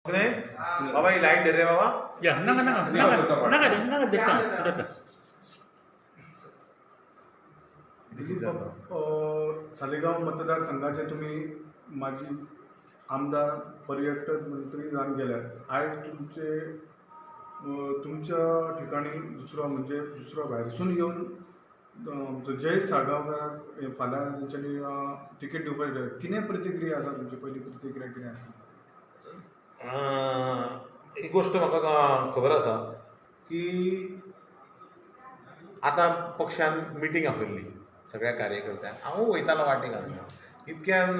बाबा ही लाईट दे रे बाबा. या नका नका नका नका दे नका देता सालेगाव मतदारसंघाचे तुम्ही माजी आमदार पर्यटन मंत्री जाऊन गेल्यात. आज तुमच्या ठिकाणी दुसरा भायरसून येऊन जय साळगावकरांक फाल्यां तेंच्यांनी तिकेट दिवपाक कितें प्रतिक्रिया आसा तुमची पहिली प्रतिक्रिया कितें आसा? एक गोष्ट म्हाका खबर आसा की आतां पक्षान मिटींग आपयल्ली सगळ्या कार्यकर्त्यांक. हांवूय वयतालो वाटेक हांगा. इतक्यान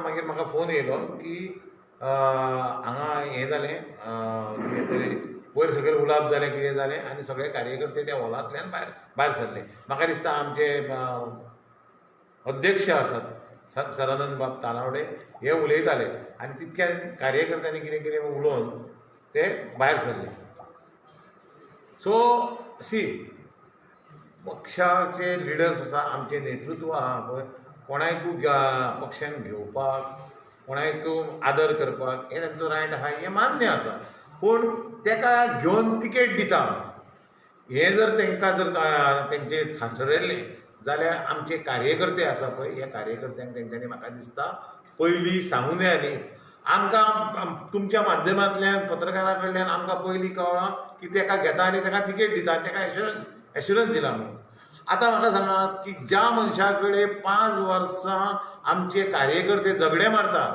मागीर म्हाका फोन येयलो की हांगा हें जालें, कितें तरी वयर सकयल उलाप जालें, कितें जालें आनी सगळे कार्यकर्ते त्या हॉलांतल्यान भायर सरले. म्हाका दिसता आमचे अध्यक्ष आसात सदानंद बाब तानावडे हे उलयताले आनी तितक्यान कार्यकर्त्यांनी कितें कितें उलोवन ते भायर सरले. सो पक्षाचे लिडर्स आसा, आमचे नेतृत्व आहा पळय, कोणायकूय पक्षान घेवपाक, कोणायक आदर करपाक हे तांचो रायट आहा, हें मान्य आसा. पूण तेका घेवन तिकेट दिता हें जर तांकां जर तेंचे थारायल्लें जाल्यार आमचे कार्यकर्ते आसा पळय, ह्या कार्यकर्त्यांक तेंच्यांनी म्हाका दिसता पयलीं सांगूं जाय न्ही. आमकां तुमच्या माध्यमांतल्यान पत्रकारा कडल्यान आमकां पयलीं कळ्ळां की तेका घेता आनी तेका तिकेट दिता, तेका एश्युरन्स दिला म्हणून. आतां म्हाका सांगात की ज्या मनशा कडेन 5 वर्सां आमचे कार्यकर्ते झगडे मारतात,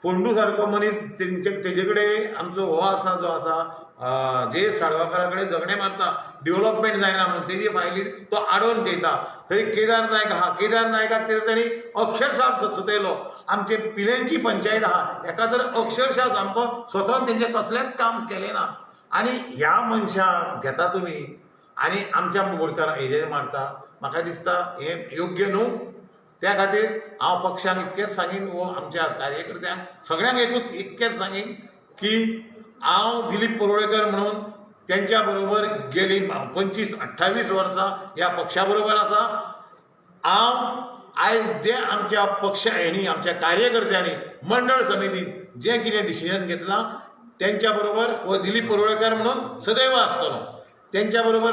फोंडू सारको मनीस तेजे कडेन आमचो हो आसा जो आसा जे साळगांवकारा कडेन झगडे मारता, डेव्हलपमेंट जायना म्हणून तेजी फायली तो आडोवन घेता. थंय केदार नायक आहा, केदार नायकाक तर ताणी अक्षरशः सतयलो. आमचे पिलेंची पंचायत आहा, हेका तर अक्षरशः सामको स्वतःन तेंचें कसलेंच काम केलें ना. आनी ह्या मनशाक घेता तुमी आनी आमच्या गोरकार हेजेर मारता. म्हाका दिसता हें योग्य न्हू. त्या खातीर हांव पक्षाक इतकेंच सांगीन वो आमच्या कार्यकर्त्यांक सगळ्यांक इतकेंच सांगीन की हांव दिलीप परोळेकर म्हणून तेंच्या बरोबर गेली 25-28 वर्सां ह्या पक्षा बरोबर आसा. हांव आयज जे आमच्या पक्षांनी आमच्या कार्यकर्त्यांनी मंडळ समितीन जें कितें डिसिजन घेतलां तेंच्या बरोबर हो दिलीप परोळेकर म्हणून सदैव आसतलो. तेंच्या बरोबर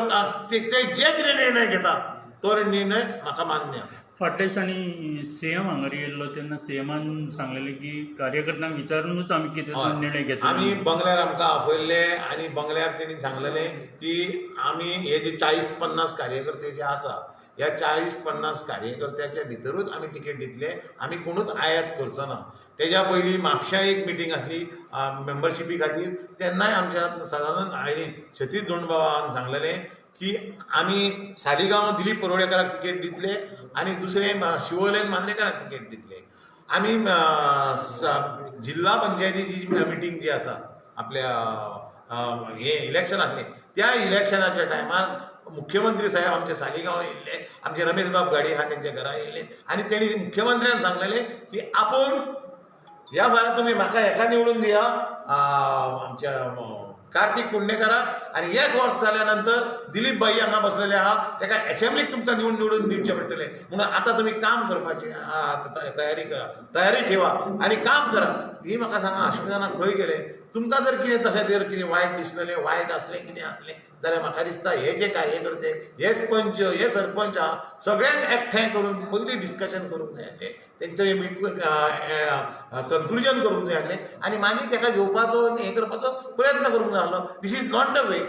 ते जे कितें निर्णय घेता तो निर्णय म्हाका मान्य आसा. फाटल्या दिसांनी सीएम हांगर येयल्लो तेन्ना सीएमान सांगलेलें की कार्यकर्त्यांक विचारूनच आमी कितें निर्णय घेतलो. आमी बंगल्यार आमकां आपयल्ले आनी बंगल्यार तेणी सांगलेलें की आमी हे जे 40-50 कार्यकर्ते जे आसा ह्या 40-50 कार्यकर्त्याच्या भितरूच आमी तिकेट दितले, आमी कोणूच आयात करचो ना. तेज्या पयलीं म्हापश्यां एक मिटींग आसली मेंबरशिपी खातीर, तेन्नाय आमच्या सदानंद सतीश दोंडबाबान सांगलेलें की आमी सालिगांव दिलीप परोळेकाराक तिकेट दितले आनी दुसरे शिवोलेन मांद्रेकाराक तिकेट दितले. आमी जिल्हा पंचायतीची मिटींग जी आसा आपल्या हे इलेक्शन आसलें त्या इलेक्शनाच्या टायमार मुख्यमंत्री साहेब आमचे सालिगांव येयल्ले, आमचे रमेश बाब गाडी आहा तेंच्या घरा येयल्ले आनी तेणी मुख्यमंत्र्यान सांगलेलें की आपूण ह्या फाल्यां तुमी म्हाका हेका निवडून दिया आमच्या कार्तिक कुंडेकाराक आनी 1 वर्स जाल्या नंतर दिलीप भाई हांगा बसलेले आहा तेका एसेंब्लीक तुमकां निवडून दिवचें पडटलें. म्हणून आतां तुमी काम करपाची तयारी ठेवा आनी काम करा. ही म्हाका सांगा आश्वासनां खंय गेले? तुमकां जर कितें तशें जर कितें वायट दिसलेलें, वायट आसलें, कितें आसलें जाल्यार म्हाका दिसता हे जे कार्यकर्ते, हेच पंच, हे सरपंच आहा सगळ्यांक एकठांय करून पयलीं डिस्कशन करूंक जाय आसलें, तेंचें कन्क्लुजन करूंक जाय आसलें आनी मागीर तेका घेवपाचो आनी हें करपाचो प्रयत्न करूंक जाय आसलो. This is not the way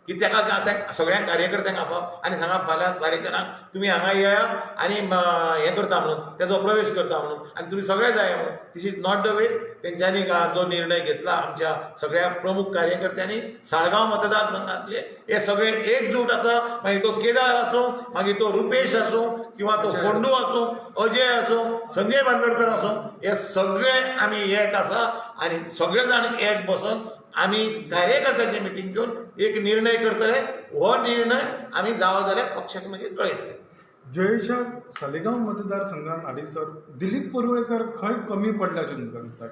की तेका सगळ्यांक कार्यकर्त्यांक आपप आनी सांगा फाल्यां 4:30 तुमी हांगा येया आनी हें करता म्हणून तेजो प्रवेश करता म्हणून आनी तुमी सगळे जाय म्हणून. This is not the way. तेंच्यांनी जो निर्णय घेतला आमच्या सगळ्या प्रमुख कार्यकर्त्यांनी साळगांव मतदारसंघातले हे सगळे एकजूट आसा. मागीर तो केदार आसूं, मागीर तो रुपेश आसूं, किंवा तो फोंडू आसूं, अजय आसूं, संजय बांदोडकर आसूं, हे सगळे आमी एक आसा आनी सगळे जाण एक बसून आमी कार्यकर्त्यांची मिटींग घेवन एक निर्णय करतले. हो निर्णय आमी जावं जाल्यार पक्षाक मागीर कळयतले. जयेशा सालेगांव मतदारसंघात हालीसर दिलीप परोळेकर खंय कमी पडले अशें तुमकां दिसता?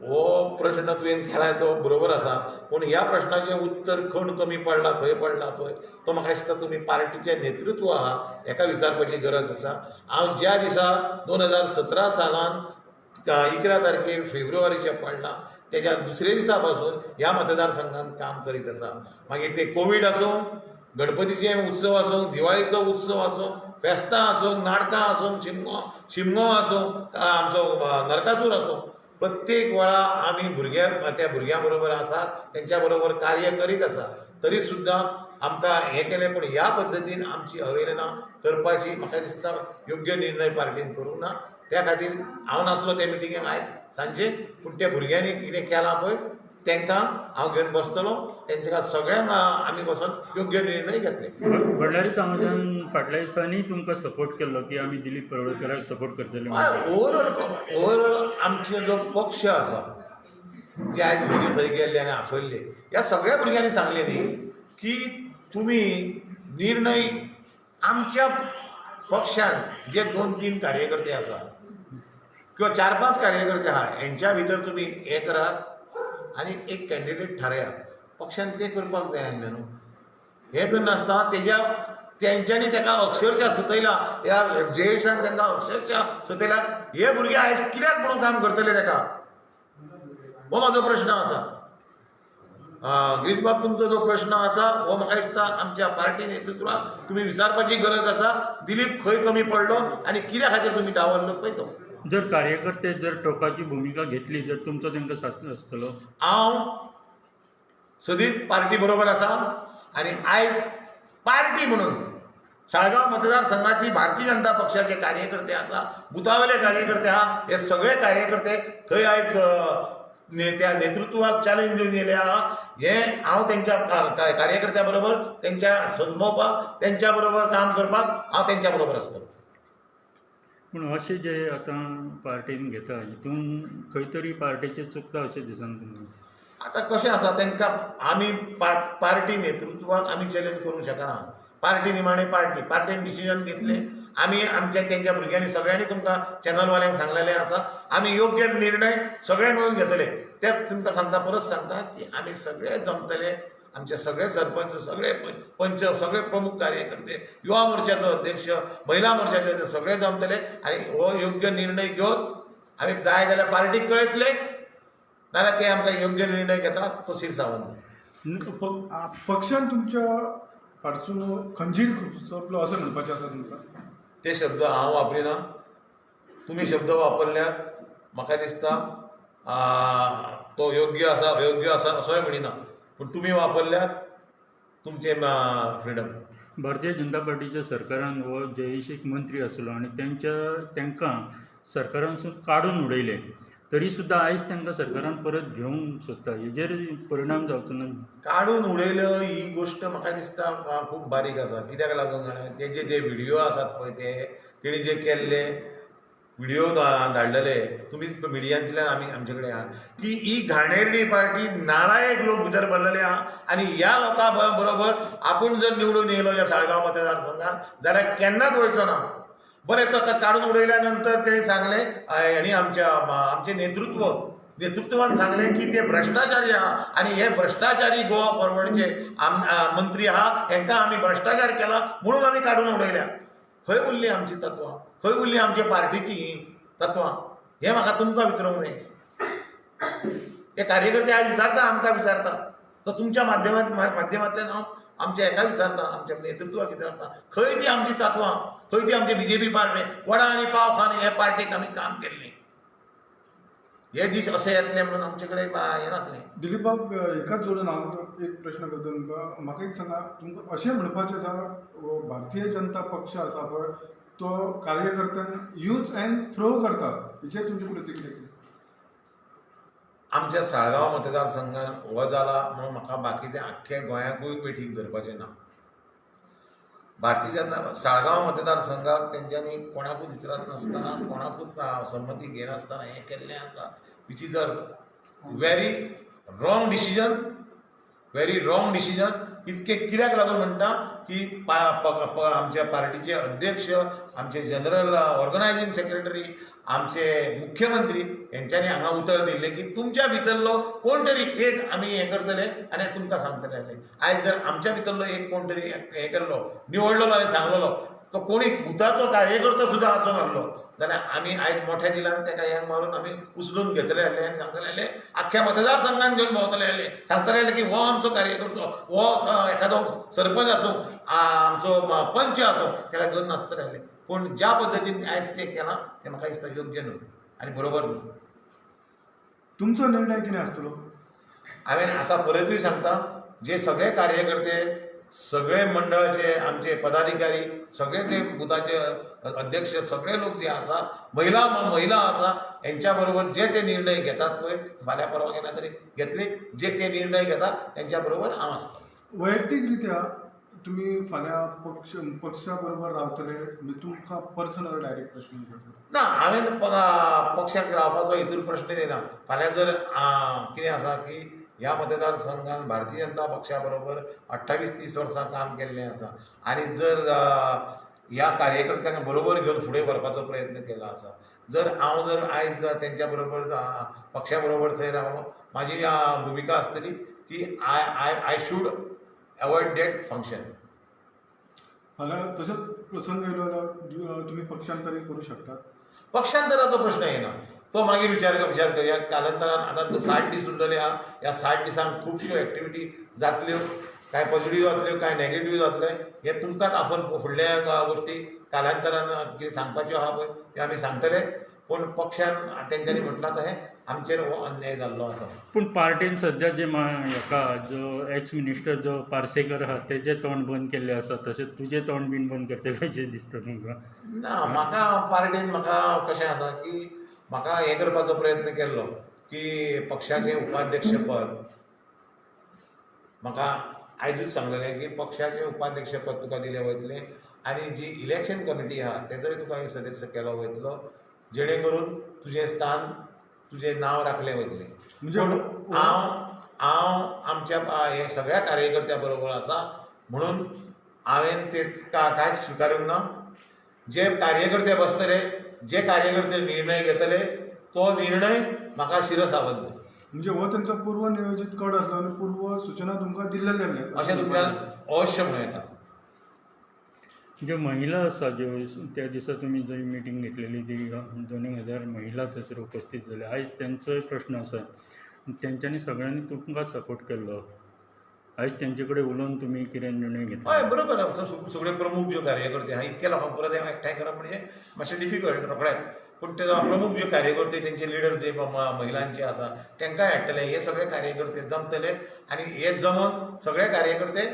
हो प्रश्न तुवें केला तो बरोबर आसा, पूण ह्या प्रश्नाचें उत्तर खंय कमी पडला, खंय पडला पळय तो म्हाका दिसता तुमी पार्टीचें नेतृत्व आहा हेका विचारपाची गरज आसा. हांव ज्या दिसा 2017 सालांत 11 तारखेर फेब्रुवारीचे पडला त्याच्या दुसरे दिसा पासून ह्या मतदारसंघात काम करीत आसा. मागीर ते कोवीड आसूं, गणपतीचे उत्सव आसूं, दिवाळीचो उत्सव आसूं, फेस्तां आसूं, नाटकां आसूं, शिमगो आसूं, आमचो नरकासूर आसूं, प्रत्येक वेळा आमी त्या भुरग्यां बरोबर आसात, तेंच्या बरोबर कार्य करीत आसा. तरी सुद्दां आमकां हें केलें, पूण ह्या पद्दतीन आमची अवहेलना करपाची म्हाका दिसता योग्य निर्णय पार्टीन करूंक ना. त्या खातीर हांव नासलो त्या मिटिंगेक आयज सांजचे, पूण त्या भुरग्यांनी कितें केलां पळय तांकां हांव घेवन बसतलो. तेंच्या सगळ्यांक आमी बसून योग्य निर्णय घेतले. बळ्ळारी समाजान फाटल्या दिसांनी तुमकां सपोर्ट केल्लो की आमी दिलीप परवळकराक सपोर्ट करतले म्हणून. ओवरऑल आमचे जो पक्ष आसा जे आयज भुरगे थंय गेल्ले आनी आफयल्ले, ह्या सगळ्या भुरग्यांनी सांगले न्ही की तुमी निर्णय आमच्या पक्षान जे 2-3 कार्यकर्ते आसा किंवा 4-5 कार्यकर्ते आहा हेंच्या भितर तुमी हें करात आनी एक कॅन्डिडेट थारायात. पक्षान तें करपाक जाय आसलें न्हू. हें करनासतना तेंच्यांनी ताका अक्षरशा सतयला, ह्या जयेशान तांकां अक्षरशा सतयला. हे भुरगे आयज कित्याक म्हणून काम करतले ताका, हो म्हाजो प्रश्न आसा. गिरीश बाब, तुमचो जो प्रश्न आसा हो म्हाका दिसता आमच्या पार्टी नेतृत्वाक तुमी विचारपाची गरज आसा. दिलीप खंय कमी पडलो आनी कित्या खातीर तुमी डावरलो पळय तो. जर कार्यकर्ते जर टोकाची भुमिका घेतली जर तुमचो तांकां साथ आसतलो. हांव सदीत पार्टी बरोबर आसा आनी आयज पार्टी म्हणून साळगांव मतदारसंघाची भारतीय जनता पक्षाचे कार्यकर्ते आसा, बुथावयले कार्यकर्ते आहा, हे सगळे कार्यकर्ते थंय आयज त्या नेतृत्वाक चॅलेंज दिवन येयले आहा. हें हांव तेंच्या कार्यकर्त्या बरोबर तेंच्या समोवपाक, तेंच्या बरोबर काम करपाक हांव तेंच्या बरोबर आसतलो. पूण अशें जे आतां पार्टीन घेता हितून खंय तरी पार्टीचें चुकता अशें दिसना तुमकां. आतां कशें आसा, तांकां आमी पार्टी नेतृत्वाक आमी चॅलेंज करूंक शकना. पार्टी निमाणे पार्टीन डिसिजन घेतलें. आमी तेंच्या भुरग्यांनी सगळ्यांनी तुमकां चॅनलवाल्यांक सांगलेलें आसा, आमी योग्य निर्णय सगळे मेळून घेतले. तेच तुमकां सांगता, परत सांगता की आमी सगळे जमतले. आमचे सगळे सरपंच, सगळे पंच, सगळे प्रमुख कार्यकर्ते, युवा मोर्चाचो अध्यक्ष, महिला मोर्चाचे अध्यक्ष सगळे जमतले आनी हो योग्य निर्णय घेवन आमी जाय जाल्यार पार्टीक कळयतले, नाल्यार ते आमकां योग्य निर्णय घेता तो शिरसावंत. पक्षान तुमच्या फाटसून खंजीर सोंपलो असं म्हणपाचें आसा तुमकां? ते शब्द हांव वापरिना. तुमी शब्द वापरल्यात म्हाका दिसता तो योग्य आसा असोय म्हणिना, पूण तुमी वापरल्यात तुमचे फ्रिडम. भारतीय जनता पार्टीच्या सरकारान हो जयेश एक मंत्री आसलो आनी तांकां सरकारानसून काडून उडयले, तरी सुद्दां आयज तांकां सरकारान परत घेवंक सोदता. हेजेर परिणाम जावचो ना? काडून उडयलो ही गोश्ट म्हाका दिसता खूब बारीक आसा. कित्याक लागून जाणां, तेजे जे व्हिडिओ आसात पळय तेणी जे केल्ले व्हिडिओ धाडलेले तुमी मिडियांतल्यान आमचे कडेन आहा की ही घाणेरडी पार्टी, नालायक लोक भितर भरलेले आहा आनी ह्या लोकां बरोबर आपूण जर निवडून येयलो ह्या साळगांव मतदारसंघात जाल्यार केन्नाच वयचो ना. बरें, ताका काडून उडयल्या नंतर तेणी सांगलें, हेणी आमचे नेतृत्वान सांगलें की ते भ्रश्टाचारी आहा आनी हे भ्रश्टाचारी गोवा फॉरवर्डचे मंत्री आहा, हांकां आमी भ्रश्टाचार केला म्हणून आमी काडून उडयल्या. खंय उरली आमची तत्वां, खंय उरली आमच्या पार्टीची तत्वां, हें म्हाका तुमकां विचारूंक जाय. ते कार्यकर्ते आज विचारता, आमकां विचारता, तो तुमच्या माध्यमांतल्यान हांव आमच्या हेका विचारता, आमच्या नेतृत्वाक विचारता, खंय ती आमची तत्वां, खंय ती आमची BJP पार्टी, वडा आनी पाव खान हे पार्टीक आमी काम केल्लें. हे दीस अशें येतले म्हणून आमचे कडेन हें नासलें. दिलीप बाब, एकाच जोडून हांव एक प्रश्न करता तुमकां. म्हाका एक सांगा, तुमकां अशें म्हणपाचें आसा भारतीय जनता पक्ष आसा पळय तो कार्यकर्त्यांक यूज एंड थ्रो करता, हेचेर तुमची प्रतिक्रिया कितें? आमच्या साळगांव मतदारसंघान हो जाला म्हणून म्हाका बाकीच्या आख्ख्या गोंयाकूय वेठीक धरपाचें ना. भारतीय जनता साळगांव मतदारसंघाक तेंच्यांनी कोणाकूच विचारत नासतना, कोणाकूच संमती घेनासतना हें केल्लें आसा, which is a very wrong decision. इतकें कित्याक लागून म्हणटा की आमच्या पार्टीचे अध्यक्ष, आमचे जनरल ऑर्गनायझींग सेक्रेटरी, आमचे मुख्यमंत्री हेंच्यांनी हांगा उतर दिल्लें की तुमच्या भितरलो कोण तरी एक आमी हें करतले आनी तुमकां सांगतले. आयज जर आमच्या भितरलो एक कोण तरी हें केल्लो, निवडलेलो आनी सांगलेलो तो कोणी भुताचो कार्यकर्तो सुद्दां आसूं नासलो जाल्यार आमी आयज मोठ्या दिलान ताका हें मारून आमी उचलून घेतले आसले आनी सांगतले आसले आख्ख्या मतदारसंघान घेवन भोंवतले आसले सांगतले आसले की हो आमचो कार्यकर्तो हो एखादो सरपंच आसूं आमचो पंच आसूं ताका घेवन नासतले आसले पूण ज्या पद्दतीन आयज तें केलां तें म्हाका दिसता योग्य न्हू आनी बरोबर न्हू. तुमचो निर्णय कितें आसतलो? हांवें आतां परतूय सांगता जे सगळे कार्यकर्ते सगळे मंडळाचे आमचे पदाधिकारी सगळे ते बुथाचे अध्यक्ष सगळे लोक जे आसा महिला आसा यांच्या बरोबर जे ते निर्णय घेतात पळय फाल्यां परवा केन्ना तरी घेतले जे ते निर्णय घेतात त्यांच्या बरोबर हांव आसता. वैयक्तीक रित्या तुम्ही फाल्यां पक्षा बरोबर रावतले म्हणजे तुमकां पर्सनल डायरेक्ट प्रश्न विचारतलो? ना हांवें पक्षाक रावपाचो हितून प्रश्न येना. फाल्यां जर कितें आसा की ह्या मतदारसंघान भारतीय जनता पक्षा बरोबर 28-30 वर्सां काम केल्लें आसा आनी जर ह्या कार्यकर्त्यांक बरोबर घेवन फुडें व्हरपाचो प्रयत्न केलो आसा जर हांव जर आयज तेंच्या बरोबर पक्षा बरोबर थंय रावलो म्हाजी भुमिका आसतली की I should avoid that function. फाल्यां तसोच प्रसंग येयलो जाल्यार तुमी पक्षांतरी करूं शकतात? पक्षांतराचो प्रश्न येना तो मागीर विचार करूया. कालांतरान आतां 60 दीस उरलेले आहा ह्या 60 दिसांक खुबश्यो एक्टिविटी जातल्यो काय पॉझिटिव्ह जातल्यो काय नेगेटिव्ह जातले हे तुमकांच आपण फुडल्या गोष्टी कालांतरान कितें सांगपाच्यो आहा पळय ते आमी सांगतले पूण पक्षान तेंच्यांनी म्हटलां तशें आमचेर हो अन्याय जाल्लो आसा. पूण पार्टीन सध्या जे हेका जो एक्स मिनिस्टर जो पार्सेकर आहा तेजें तोंड बंद केल्लें आसा तशें तुजें तोंड बीन बंद करतले कशें दिसता तुमकां? ना म्हाका पार्टीन म्हाका कशें आसा की म्हाका हें करपाचो प्रयत्न केल्लो की पक्षाचें उपाध्यक्ष पद म्हाका आयजूच सांगलेलें की पक्षाचें उपाध्यक्ष पद तुका दिलें वयतलें आनी जी इलेक्शन कमिटी आहा तेजोय तुका एक सदस्य केलो वयतलो जेणे करून तुजें स्थान तुजें नांव राखलें वयतलें. म्हणजे हांव आमच्या हे सगळ्या कार्यकर्त्यां बरोबर आसा म्हणून हांवें ते कांयच स्विकारूंक ना. जे कार्यकर्ते बसतले जे कार्यकर्ते निर्णय घेतले तो निर्णय म्हाका शिरसावत. म्हणजे हो त्यांचा पूर्व नियोजित कड आसलो आनी पूर्व सूचना तुमकां दिल्ले आसले अशें तुमच्यान अवश्य म्हणूं येता. ज्यो महिला आसा ज्यो त्या दिसा तुमी जंय मिटींग घेतलेली ती 2000 महिला थंयसर उपस्थित जाल्या आयज तेंचोय प्रश्न आसा तेंच्यांनी सगळ्यांनी तुमकांच सपोर्ट केल्लो आयज तेंचे कडेन उलोवन तुमी कितें निर्णय घेतलो? हय बरोबर आमचो सगळे प्रमुख ज्यो कार्यकर्ते आहा इतके लोकांक परत एकठांय करप म्हणजे मातशें डिफिकल्ट रोखडेंच पूण ते प्रमुख जे कार्यकर्ते तेंचे लिडर जे महिलांचे आसा तेंकांय हाडटले हे सगळे कार्यकर्ते जमतले आनी हे जमोन सगळे कार्यकर्ते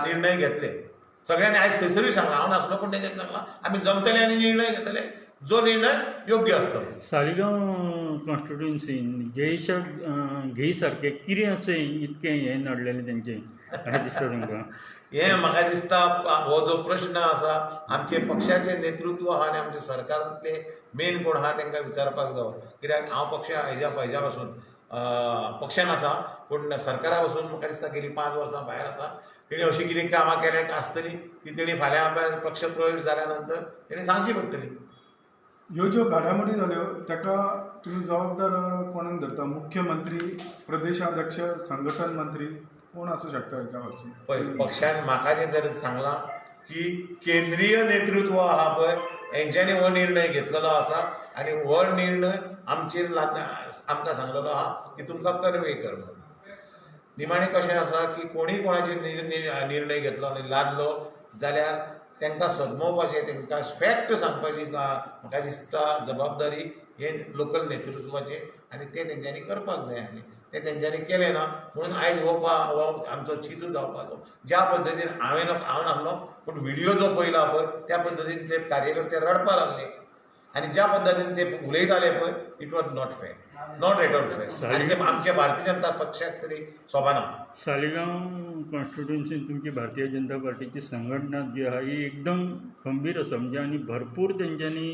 निर्णय घेतले. सगळ्यांनी आयज थंयसरूय सांगला हांव नासलो पूण तेंच्यांनी सांगला आमी जमतले आनी निर्णय घेतले जो निर्णय योग्य आसतलो. सालिगांव कॉन्स्टिट्युएन्सीन जयेशा घे सारकें कितें अशें इतकें हें नडलेलें तेंचें अशें दिसता तुमकां? हें म्हाका दिसता हो जो प्रश्न आसा आमचे पक्षाचें नेतृत्व आहा आनी आमच्या सरकारांतले मेन कोण आहा तांकां विचारपाक जावो कित्याक हांव पक्षा हेज्या पासून पक्षान आसा पूण सरकारा पासून म्हाका दिसता गेली 5 वर्सां भायर आसा. तेणी अशीं कितें कामां केल्यां आसतली ती तेणी फाल्यां आपल्या पक्ष प्रवेश जाल्या नंतर तेणी सांगची पडटली. ह्यो ज्यो घडामोडी जाल्यो ताका तुम्ही जबाबदार कोणाक धरता? मुख्यमंत्री, प्रदेशाध्यक्ष, संघटन मंत्री कोण आसूं शकता हेच्या वरसून? पळय पक्षान म्हाका जें जर सांगलां की केंद्रीय नेतृत्व आहा पळय हेंच्यांनी हो निर्णय घेतलेलो आसा आनी हो निर्णय आमचेर आमकां सांगलेलो आहा की तुमकां कन्वे कर म्हणून. निमाणें कशें आसा की कोणीय कोणाचेर निर्णय घेतलो आनी लादलो जाल्यार तांकां सदमोवपाचें तांकां फॅक्ट सांगपाची म्हाका दिसता जबाबदारी हे लोकल नेतृत्वाचें आनी तें तेंच्यांनी करपाक जाय आसलें तें तेंच्यांनी केलें ना म्हणून आयज हो आमचो चिंतू जावपाचो. ज्या पद्दतीन हांव नासलो पूण व्हिडियो जो पयला पळय त्या पद्दतीन ते कार्यकर्ते रडपाक लागले आनी ज्या पद्दतीन ते उलयताले पळय इट वॉज नॉट फेर, नॉट एट ऑल फेर आनी ते आमच्या भारतीय जनता पक्षाक तरी शोभना. सालिगांव कॉन्स्टिट्युएन्सीन तुमची भारतीय जनता पार्टीची संघटना जी आहा ही एकदम खंबीर आसा म्हणजे आनी भरपूर तेंच्यांनी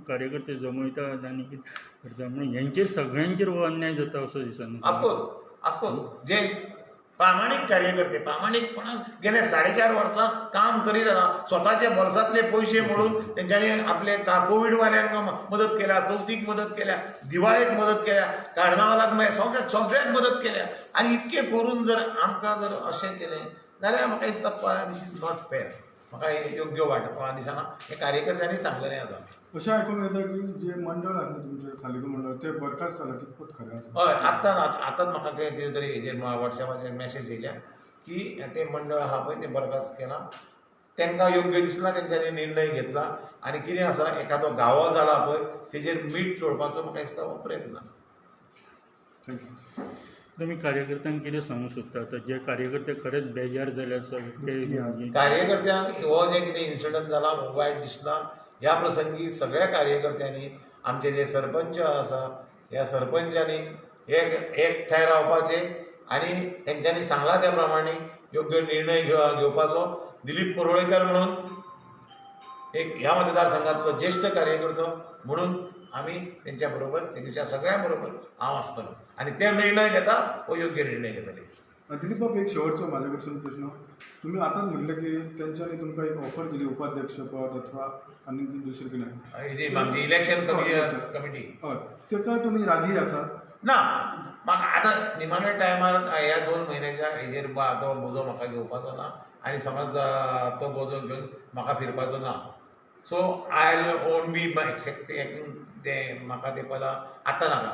कार्यकर्ते जमयतात आनी करता म्हणून हेंचेर सगळ्यांचेर हो अन्याय जाता असो दिसना? ऑफकोर्स जे प्रामाणीक कार्यकर्ते प्रामाणीकपणान गेले 4.5 वर्सां काम करीत आसा स्वताचे बोल्सांतले पयशे मोडून तेंच्यांनी आपले कोवीड वाल्यांक मदत केल्या, चवथीक मदत केल्या, दिवाळेक मदत केल्या, कार्नावालाक सगळ्याक मदत केल्या आनी इतके करून जर आमकां जर अशें केलें जाल्यार म्हाका दिसता दीस इज नॉट फेर. म्हाका हे योग्य वांटपा दिसना हे कार्यकर्त्यांनी सांगलेलें आसा. अशें आयकून येता की जे मंडळ आसा तुमचे सालिगो मंडळ ते बरखास्त जालां, कितपत खरें आसा? हय आतांच म्हाका कितें तरी हेजेर वॉट्सॅपाचेर मेसेज येयल्या की ते मंडळ आहा पळय तें बरखास्त केलां. तांकां योग्य दिसना, तेंच्यांनी निर्णय घेतला आनी कितें आसा एखादो गावो जाला पळय तेजेर मीठ चोडपाचो म्हाका दिसता हो प्रयत्न आसा. थँक्यू. तुम्ही कार्यकर्त्यांक कितें सांगू सोदता आतां जे कार्यकर्ते खरेंच बेजार जाले ते कार्यकर्त्यांक हो जे कितें इन्सिडंट जाला हो वायट दिसला. ह्या प्रसंगी सगळ्या कार्यकर्त्यांनी आमचे जे सरपंच आसा ह्या सरपंचांनी एकठांय रावपाचें आनी तेंच्यांनी सांगला त्या प्रमाणे योग्य निर्णय घेवपाचो. दिलीप परोळेकर म्हणून एक ह्या मतदारसंघातलो ज्येश्ठ कार्यकर्तो म्हणून आमी तेंच्या बरोबर तेंच्या सगळ्यां बरोबर हांव आसतलो आनी ते निर्णय घेता हो योग्य निर्णय घेतले. दिलीप बाब, एक शेवटचो म्हाजे कडसून प्रश्न. तुम्ही आतांच म्हटलें की तेंच्यांनी तुमकां एक ऑफर दिली उपाध्यक्ष पद अथवा आनी दुसरें कितें हेजी आमची इलेक्शन कमिटी हय, तेका तुमी राजी आसात? ना. म्हाका आतां निमाण्या टायमार ह्या 2 म्हयन्याच्या हेजेर तो बोजो म्हाका घेवपाचो ना आनी समज तो बोजो घेवन म्हाका फिरपाचो ना. So I won't be accepting ते म्हाका ते पदां आतां नाका.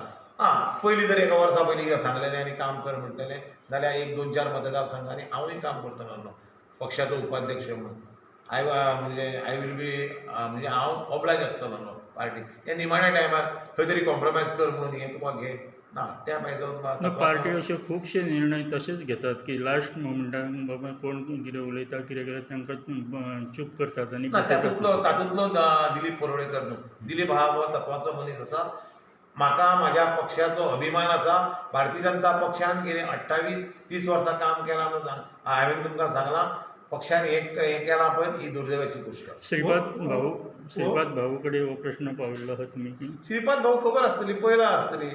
पयलीं जर एका वर्सा पयलीं सांगलेलें आनी काम कर म्हणटलें जाल्यार 1-2-4 मतदारसंघांनी हांवूय काम करतलो पक्षाचो उपाध्यक्ष म्हणून. आय वील बी म्हणजे हांव ऑब्लायज आसतलो पार्टी. हे निमाण्या टायमार खंय तरी कॉम्प्रोमायज कर म्हणून हें तुका घे ना त्या भायर पार्टी असे खुबशे निर्णय तसेच घेतात की लास्ट मोमेंटाक बाबा कोण कितें उलयता कितें करता तांकां चूप करतात आनी तातूंतलो दिलीप परोळेकर न्हू. दिलीप हा हो तत्वाचो मनीस आसा. म्हाका म्हाज्या पक्षाचो अभिमान आसा. भारतीय जनता पक्षान गेले 28-30 वर्सां काम केलां म्हणून हांवें तुमकां सांगलां. पक्षान हें केलां पळय ही दुर्दैवाची गोश्ट. श्रीपाद भाऊ कडेन हो प्रश्न पाविल्लो आहा तुमी की श्रीपाद भाऊ खबर आसतली पयला आसतली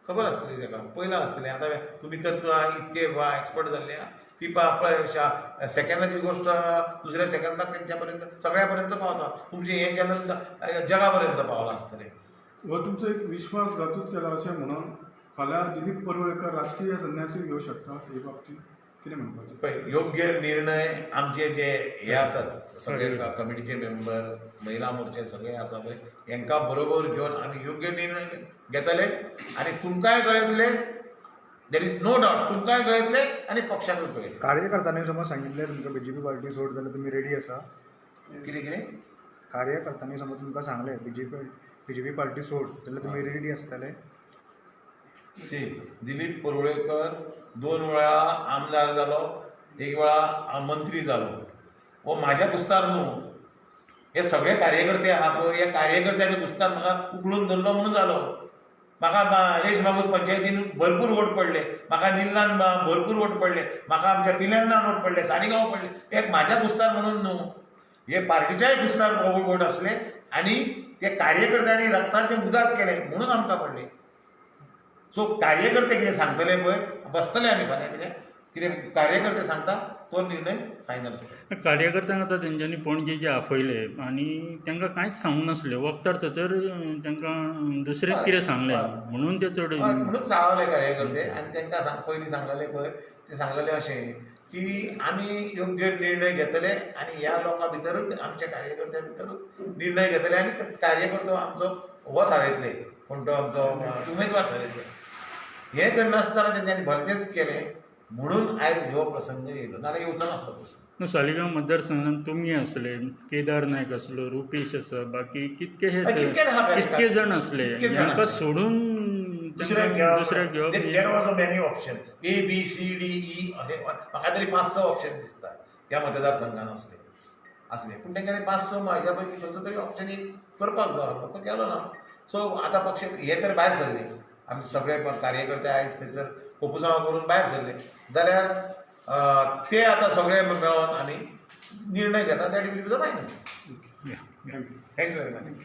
खबर आसतली ताका पयला आसतली. आतां तुमी तर इतके एक्सपर्ट जाल्ले की पळय सेकंदाची गोश्ट दुसऱ्या सेकंदाक तेंच्या पर्यंत सगळ्या पर्यंत पावता. तुमचें हें चॅनल जगा पर्यंत पावलां आसतलें. हो तुमचो एक विश्वासघातूच केला अशें म्हणून फाल्यां दिलीप परोळेकर राजकीय संन्यासी घेवं शकता हे बाबतींत कितें म्हणपाचें? पळय योग्य निर्णय आमचे जे हे आसात सगळे कमिटीचे मेंबर महिला मोर्चे सगळे आसा पळय हांकां बरोबर घेवन आमी योग्य निर्णय घेतले आनी तुमकांय कळयतले. देर इज नो डावट तुमकांय कळयतले आनी पक्षाकूय कळयतले. कार्यकर्त्यांनी समज सांगितलें तुमकां बीजेपी पार्टी सोड जाल्यार तुमी रेडी आसा? कितें कार्यकर्त्यांनी समज तुमकां सांगलें बीजेपी पार्टी सोड जाल्यार तुमी रेडी आसतले? दिलीप परोळेकर 2 वेळा आमदार जालो, 1 वेळा मंत्री जालो. हो म्हाज्या कुस्तार न्हू. हे सगळे कार्यकर्ते आहा पळय ह्या कार्यकर्त्याच्या कुस्तार म्हाका उखलून धरलो म्हणून जालो. म्हाका यश बाबूस पंचायतीन भरपूर वोट पडले, म्हाका निल्लान भरपूर वोट पडले, म्हाका आमच्या पिल्यांदान वोट पडले, सालिगांव पडले. एक म्हाज्या कुस्तार म्हणून न्हू. हे पार्टीच्याय कुस्तार वोट आसले आनी ते कार्यकर्त्यांनी रक्ताचें उदक केलें म्हणून आमकां पडले. सो कार्यकर्ते कितें सांगतले पळय बसतले आमी फाल्यां कितें कार्यकर्ते सांगता तो निर्णय फायनल आसता. कार्यकर्त्यांक आतां तेंच्यांनी पणजे जे आपयले आनी तांकां कांयच सांगूंक नासलें वखदार तर तांकां दुसरें कितें सांगलें म्हणून ते चड म्हणून चाळवले कार्यकर्ते आनी तांकां पयलीं सांगलेलें पळय ते सांगलेलें अशें की आमी योग्य निर्णय घेतले आनी ह्या लोकां भितरूच आमच्या कार्यकर्त्यां भितरूच निर्णय घेतले आनी कार्यकर्तो आमचो हो थारायतले कोण तो आमचो उमेदवार थारायतले. हें करनासतना तेंच्यांनी भलतेंच केलें म्हणून आयज हो प्रसंग येयलो नाल्यार येवचो नासलो प्रसंग. सालिगांव मतदारसंघात तुमी आसले, केदार नायक आसलो, रुपेश आसा, बाकी कितके जाण आसले. हांकां सोडून दुसऱ्याक घेवप there was a many option ABCDE अशें म्हाका तरी 5-6 ऑप्शन दिसता ह्या मतदारसंघान आसले पूण तेंच्यांनी 5-6 म्हाज्या पैकी खंयचो तरी ऑप्शन एक करपाक जाय आसलो तो केलो ना. सो आतां पक्ष हे तर भायर सरले आमी सगळे कार्यकर्ते आयज थंयसर कोपुसांव करून भायर सरले जाल्यार ते आतां सगळे मेळोन आमी निर्णय घेता that will be the final. Thank you very much.